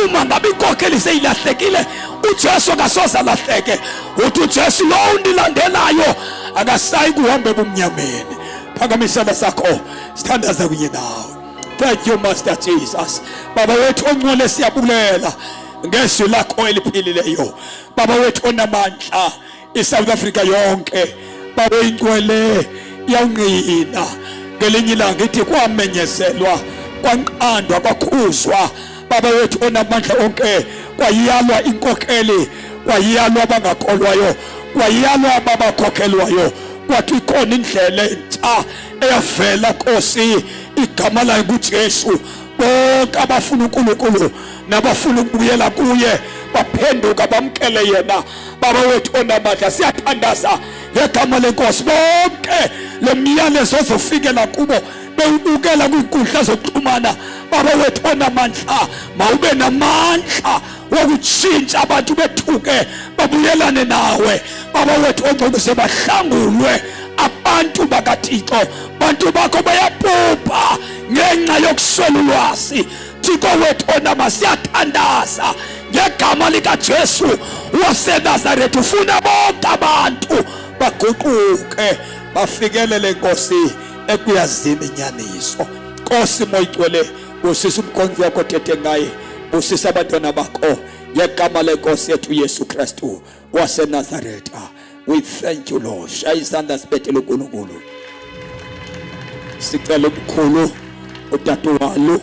Uma ngabe inkokheli seyilahlekile, uJesu akasoze alahleke. Uthi uJesu lo undilandelayo akasayi kuhamba ebumnyameni. Phakamisa isandla sakho sithandaza kunye nawe. Thank you Master Jesus. Baba wethu ongcwele siyabulela ngezwi lakho eliphilileyo. Baba wethu onamandla, iSouth Africa yonke Baba Oyingcwele iyawungqina. Ngelinye ilanga ithi kwamenyezelwa, kwanqandwa, kwakhuzwa. Baba wethu onamandla onke, kwayalwa inkokheli, kwayalwa abangakholwayo, kwayalwa ababakhokhelwayo, kwathi ikhona indlela entsha eyavela Nkosi, igama layo nguJesu. Bonke abafuna uNkulunkulu nabafuna ukubuyela kuye baphenduka bamkele yena. Baba wethu onamandla siyathandaza ngegama lenkosi, bonke lemiyalezo ozofikela kubo bewubukela kwinkundla zokuxhumana. Baba wethu onamandla, mawube namandla wokutshintsha abantu bethuke babuyelane nawe. Baba wethu ongcwele sebahlangulwe abantu bakaThixo, bantu bakho bayabhubha ngenxa yokuswela ulwazi. uthixo wethu onama siyathandaza ngegama likaJesu waseNazaretha. Ufuna bonke abantu baguquke bafikelele Nkosi ekuyazini inyaniso. Nkosi moyigcwele, busisa umkhonzi wakho othethe ngaye, busisa abantwana bakho ngegama leNkosi yethu Yesu Kristu waseNazaretha. We thank you Lord. Shaya isandla sibethele uNkulunkulu. Sicela umkhulu uDatuwalu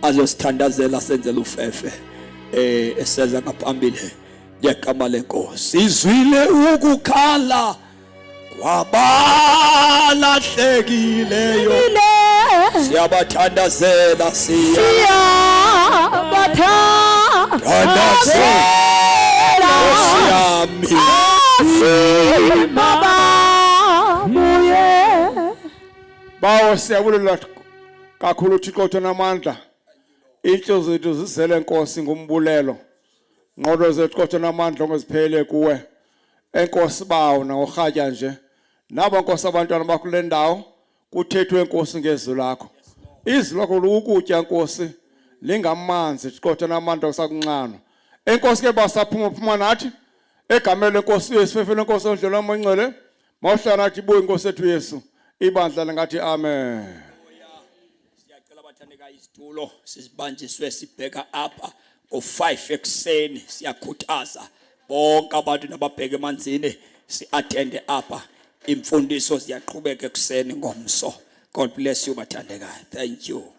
azosithandazela senzele ufefe eseza ngaphambili ngegama leNkosi. Izwile ukukhala kwabalahlekileyo, siyabathandazela siyabathandazela siyami bawo siyabulela kakhulu uThixo onamandla. Inhliziyo zethu zizele Nkosi ngumbulelo. Ngqondo zethu Nkosi onamandla ongeziphele kuwe. Enkosi bawo nangorhatya nje. Nabo Nkosi abantwana bakho kule ndawo kuthethwe Nkosi ngezwi lakho. Izwi lakho ukutya Nkosi lingamanzi Thixo onamandla osakunxanwa. Enkosi ke basaphuma nathi egameni leNkosi yesifefele Nkosi ondlela amangcwele. Mawuhlala nathi buye Nkosi ethu Yesu. Ibandla ngathi amen. Siyacela abathandeka isitulo sizibanjiswe sibheka apha ngo5 ekseni. Siyakhuthaza bonke abantu nababheka emanzini si-attende apha. Imfundiso ziyaqhubeka ekseni ngomso. God bless you bathandekayo. Thank you.